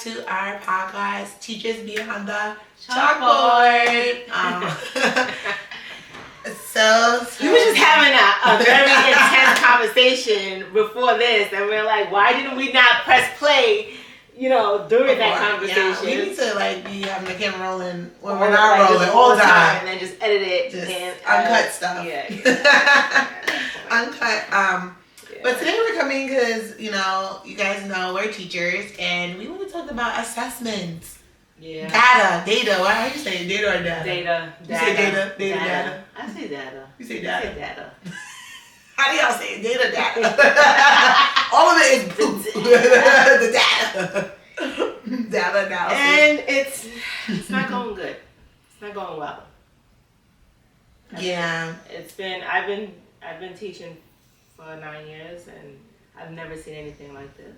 to our podcast, Teachers Beyond the Chalkboard. So we were just having a very intense conversation before this, and we're like, why didn't we not press play, during that conversation? Yeah, we need to be having the camera rolling when we're not rolling all the time, and then just edit it, just and uncut stuff. Yeah. Uncut. But today we're coming because you guys know we're teachers, and we want to talk about assessments. Yeah. Data. Why do you say data or data? Data. You say data. I say data. You say data. I say data. How do y'all say it? Data. All of it is the data. Data analysis. And it's not going good. It's not going well. Yeah. I've been teaching for 9 years, and I've never seen anything like this.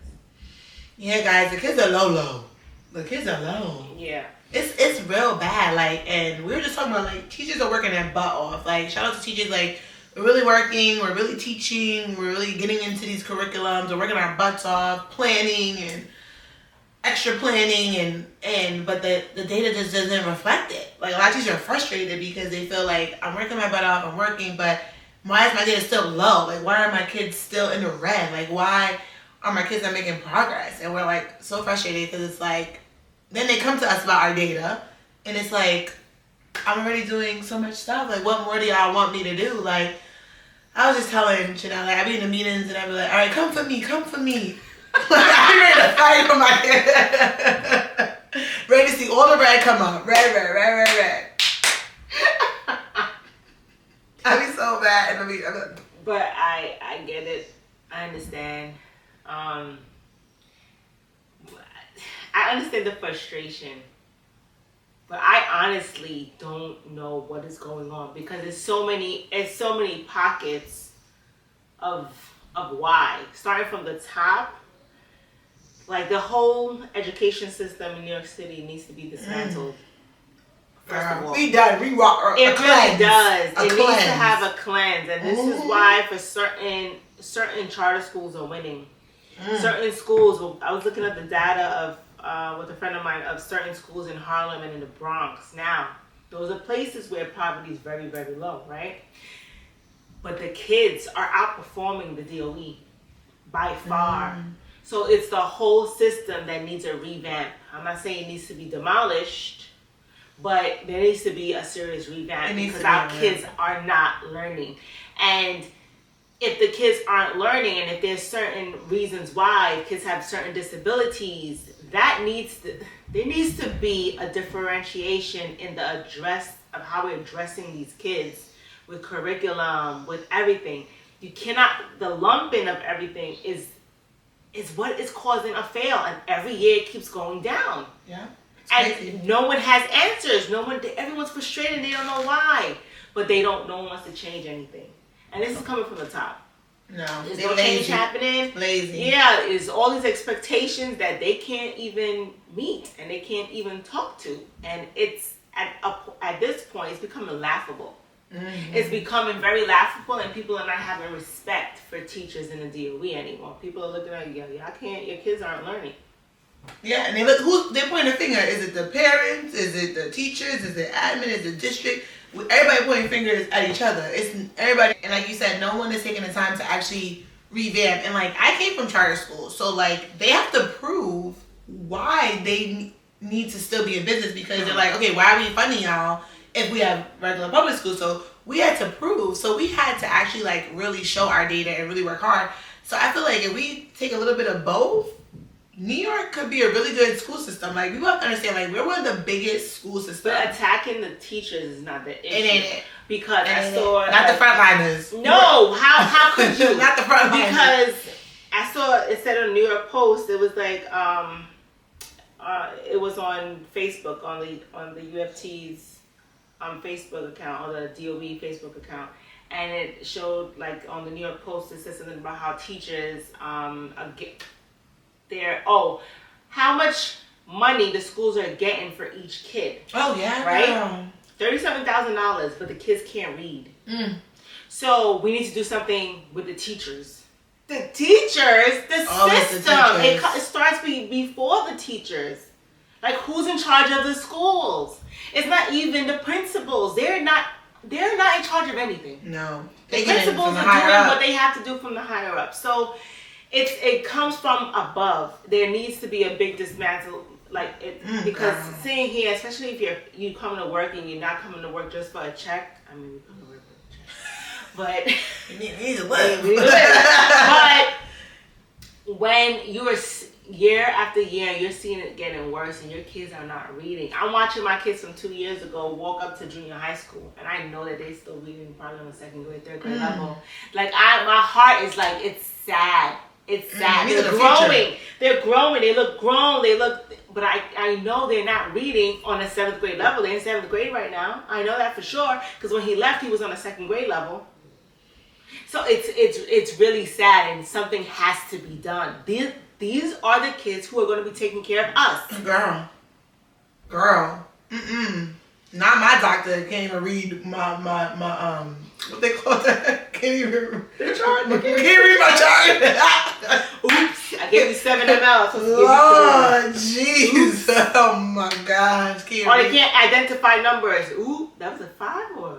Yeah, guys, the kids are low. The kids are low. Yeah. It's real bad. And we were just talking about teachers are working their butt off. Shout out to teachers. We're really working. We're really teaching. We're really getting into these curriculums. We're working our butts off, planning and extra planning but the data just doesn't reflect it. A lot of teachers are frustrated because they feel like I'm working my butt off. I'm working, but why is my data still low? Why are my kids still in the red? Why are my kids not making progress? And we're so frustrated because it's then they come to us about our data, and it's I'm already doing so much stuff. What more do y'all want me to do? I was just telling Chynell, I be in the meetings and I be like, all right, come for me. I be ready to fight for my kid. Ready to see all the red come up. Red. I be so bad in the meeting. But I get it. I understand. I understand the frustration, but I honestly don't know what is going on because it's so many pockets of why. Starting from the top, the whole education system in New York City needs to be dismantled. First of all, we done. It really does. It needs to have a cleanse, and this is why for certain charter schools are winning. Certain schools. I was looking at the data with a friend of mine of certain schools in Harlem and in the Bronx. Now, those are places where poverty is very, very low, right? But the kids are outperforming the DOE by far. So it's the whole system that needs a revamp. I'm not saying it needs to be demolished, but there needs to be a serious revamp because our kids are not learning. And if the kids aren't learning, and if there's certain reasons why kids have certain disabilities, there needs to be a differentiation in the address of how we're addressing these kids with curriculum, with everything. You cannot, the lumping of everything is what is causing a fail, and every year it keeps going down. Yeah. And no one has answers. Everyone's frustrated. They don't know why, but no one wants to change anything. And this is coming from the top. No, there's no change happening. Lazy. Yeah, it's all these expectations that they can't even meet and they can't even talk to. And it's at this point, it's becoming laughable. Mm-hmm. It's becoming very laughable, and people are not having respect for teachers in the DOE anymore. People are looking at your kids aren't learning. Yeah, and they're pointing a finger. Is it the parents? Is it the teachers? Is it admin? Is it district? Everybody pointing fingers at each other. It's everybody, and like you said, no one is taking the time to actually revamp. And I came from charter school, so they have to prove why they need to still be in business because they're okay, why are we funding y'all if we have regular public school? So we had to prove. So we had to actually really show our data and really work hard. So I feel if we take a little bit of both, New York could be a really good school system. We have to understand, we're one of the biggest school systems. But attacking the teachers is not the issue. It ain't it. Because I saw... Not the frontliners. No! How could you? Not the frontliners. Because I saw, it said on New York Post, it was it was on Facebook, on the UFT's Facebook account, or the DOE Facebook account. And it showed, on the New York Post, it said something about how teachers how much money the schools are getting for each kid. Oh, yeah. Right? Yeah. $37,000, but the kids can't read. So we need to do something with the teachers. The teachers? teachers, the system. It starts before the teachers. Like, who's in charge of the schools? It's not even the principals. They're not in charge of anything. No. The principals are doing what they have to do from the higher up. So it comes from above. There needs to be a big dismantle, because seeing here, especially if you come to work and you're not coming to work just for a check. I mean, we come to work for a check, but you need to live. But when you're year after year, you're seeing it getting worse, and your kids are not reading. I'm watching my kids from 2 years ago walk up to junior high school, and I know that they still reading probably on the second grade, third grade level. Like, my heart is like, it's sad. It's sad. They're growing. They're growing. They look grown. But I know they're not reading on a 7th grade level. They're in 7th grade right now. I know that for sure, because when he left, he was on a 2nd grade level. So it's really sad, and something has to be done. These are the kids who are going to be taking care of us. Girl. Not my doctor can't even read my what they call that? Can't even read my chart. Oops, I gave you 7 ml. So Lord, jeez. Oh my gosh. They can't identify numbers. Ooh, that was a 5 or?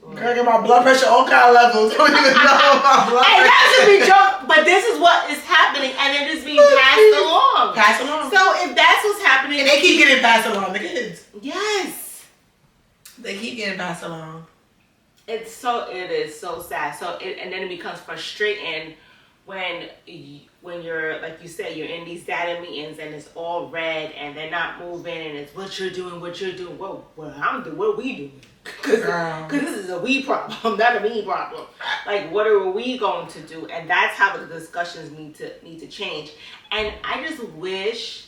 Girl, get my blood pressure all kind of levels. Don't even know my blood pressure. Hey, that's a big joke, but this is what is happening, and it is being passed along. Passed along. So if that's what's happening, and they keep getting passed along, the kids. Yes, they keep getting passed along. It is so sad. So and then it becomes frustrating when you're, like you said, you're in these data meetings and it's all red and they're not moving, and it's what you're doing. What I'm doing. What we doing? Because this is a we problem, not a me problem. Like, what are we going to do? And that's how the discussions need to change. And I just wish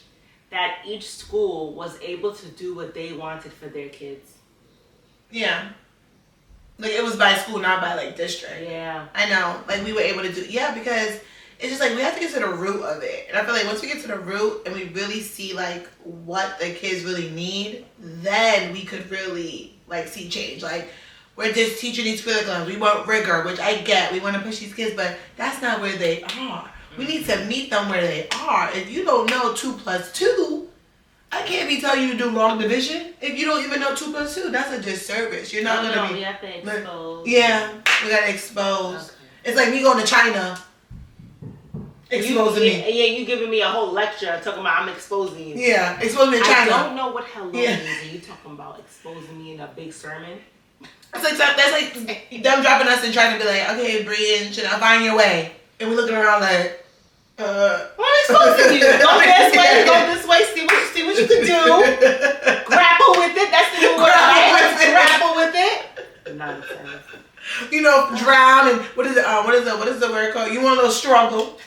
that each school was able to do what they wanted for their kids. Yeah. Like, it was by school, not by, like, district. Yeah. I know. Like, we were able to do... Yeah, because it's just, like, we have to get to the root of it. And I feel like once we get to the root and we really see, like, what the kids really need, then we could really... like, see change. Like, we're just teaching these curriculums. We want rigor, which I get. We want to push these kids, but that's not where they are. We need to meet them where they are. If you don't know 2 plus 2, I can't be telling you to do long division. If you don't even know 2 plus 2, that's a disservice. You're not going to be... we have to expose. Yeah, we got to expose. Okay. It's like me going to China. Exposing me. Yeah, you giving me a whole lecture talking about I'm exposing you. Yeah, exposing me to China. I don't know what hello means. Are you talking about exposing me in a big sermon? That's like them dropping us and trying to be like, okay, Briana and Chynell, find your way. And we're looking around like, I'm exposing you. Go this way, go this way, see what you can do. Grapple with it. That's the new word. Grapple with it. Nonsense. You know, drown and what is the word called? You want a little struggle.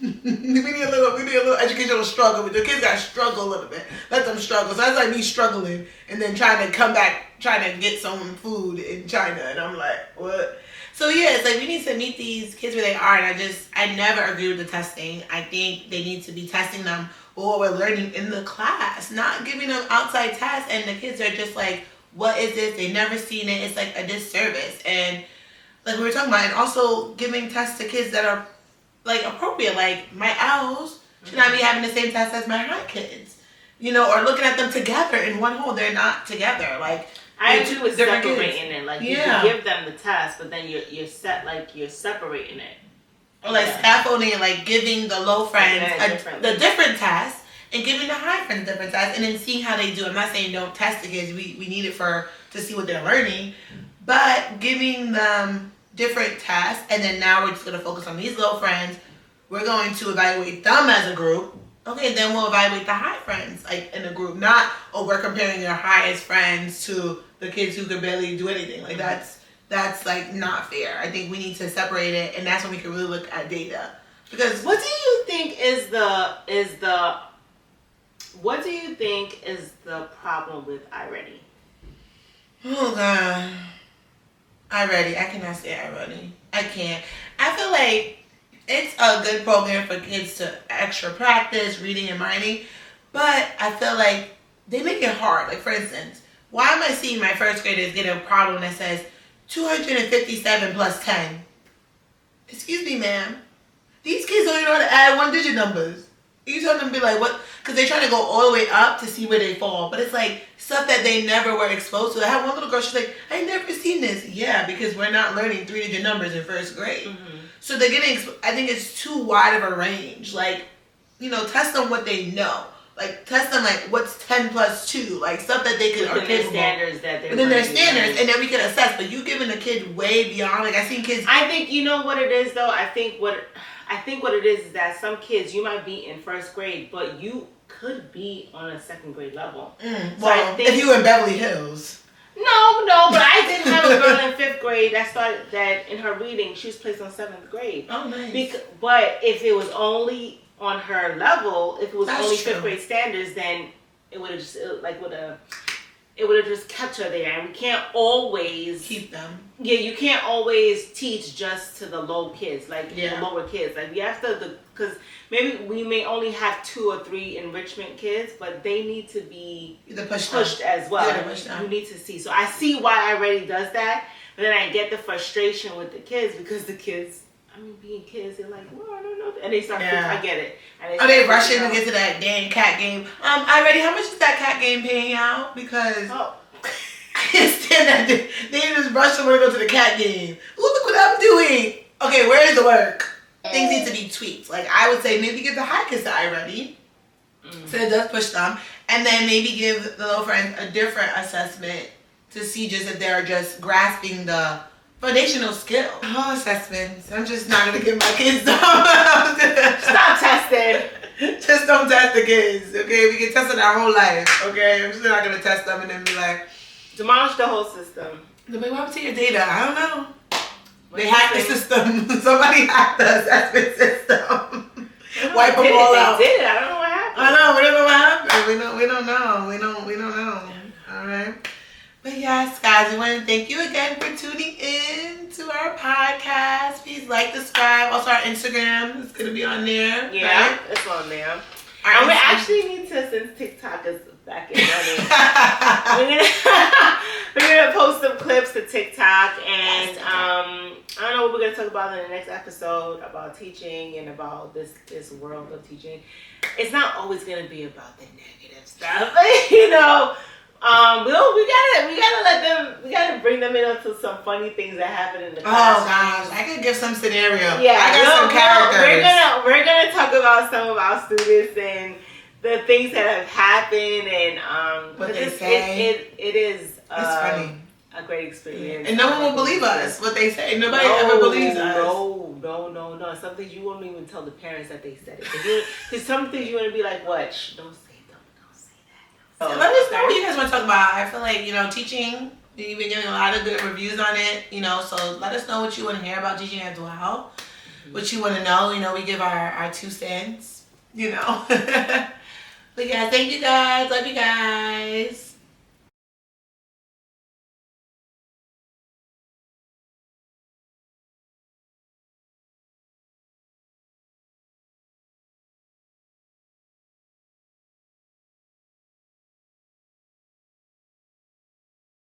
we need a little educational struggle, but the kids gotta struggle a little bit. Let them struggle. So that's like me struggling and then trying to come back, trying to get some food in China, and I'm like, what? So yeah, it's like we need to meet these kids where they are, and I never agree with the testing. I think they need to be testing them for what we're learning in the class, not giving them outside tests, and the kids are just like, what is this? They've never seen it. It's like a disservice. And like we were talking about, and also giving tests to kids that are like appropriate, like my L's should not be having the same test as my high kids, you know, or looking at them together in one hole. They're not together. Like, I agree with separating it. Like, you can give them the test, but then you're separating it. Or like scaffolding, like giving the low friends the different tests and giving the high friends different tests, and then seeing how they do. I'm not saying don't test the kids. We need it to see what they're learning, but giving them different tests, and then now we're just going to focus on these low friends. We're going to evaluate them as a group. Okay, then we'll evaluate the high friends, like in a group. Not, we're comparing your highest friends to the kids who could barely do anything. Like, that's like not fair. I think we need to separate it, and that's when we can really look at data. Because what do you think is the problem with iReady? Oh God. iReady. I cannot say iReady. I can't. I feel like it's a good program for kids to extra practice reading and writing, but I feel like they make it hard. Like, for instance, why am I seeing my first graders get a problem that says 257 plus 10? Excuse me, ma'am. These kids how to add one-digit numbers. You tell them to be like, what? Because they're trying to go all the way up to see where they fall. But it's like stuff that they never were exposed to. I had one little girl, she's like, I never seen this. Yeah, because we're not learning 3-digit numbers in first grade. Mm-hmm. So they're getting, I think it's too wide of a range. Like, test them what they know. Like, test them, like, what's 10 plus 2? Like, stuff that they could, are capable. Standards that they're within their standards, and then we can assess. But you giving a kid way beyond, like, I seen kids. I think, you know what it is, though? I think what it is that some kids, you might be in first grade, but you could be on a second grade level. Well, if you were in Beverly Hills. No, but I did have a girl in 5th grade that started that in her reading, she was placed on 7th grade. Oh, nice. But if it was only on her level, if it was That's only true. 5th grade standards, then it would have just it would have just kept her there. And we can't always keep them. Yeah, you can't always teach just to the low kids, like the lower kids. Like you have to, because maybe we may only have 2 or 3 enrichment kids, but they need to be pushed as well. You need to see. So I see why Irene does that, but then I get the frustration with the kids because the kids, being kids, they're like, well, I don't know. And they start, I get it. Are they rushing to get to that dang cat game? Irene, how much is that cat game paying out? Because I can't stand that. They just rush to want to go to the cat game. Ooh, look what I'm doing. Okay, where is the work? Things need to be tweaked. Like, I would say maybe give the high kiss to Irene. So it does push them. And then maybe give the little friends a different assessment to see just if they're just grasping the foundational skill. Oh, assessments. I'm just not going to give my kids Stop testing. Just don't test the kids, okay? We can test it our whole life, okay? I'm just not going to test them and then be like... Demolish the whole system. What happened to your data? I don't know. They hacked the system. Somebody hacked the assessment system. Wipe them all out. They did it. I don't know what happened. I know. We don't know what happened. We don't know. We don't know. All right. But yes, guys, we want to thank you again for tuning in to our podcast. Please like, subscribe. Also, our Instagram is going to be on there. Yeah, right? It's on there. And we actually need to, since TikTok is back in running, we're gonna post some clips to TikTok, and I don't know what we're gonna talk about in the next episode about teaching and about this world of teaching. It's not always gonna be about the negative stuff, we gotta bring them into some funny things that happen in the class. Oh gosh, I could give some scenario. Yeah, I got some characters. We're gonna talk about some of our students and the things that have happened, and what they say. It is it's funny. A great experience. And no one will believe us what they say. Nobody ever believes us. No. Some things you won't even tell the parents that they said it. Because some things you want to be like, what? Shh, don't say that. So let us know what you guys want to talk about. I feel like, teaching, you've been getting a lot of good reviews on it, so let us know what you want to hear about teaching as well. Mm-hmm. What you want to know. We give our 2 cents, But yeah, thank you guys. Love you guys.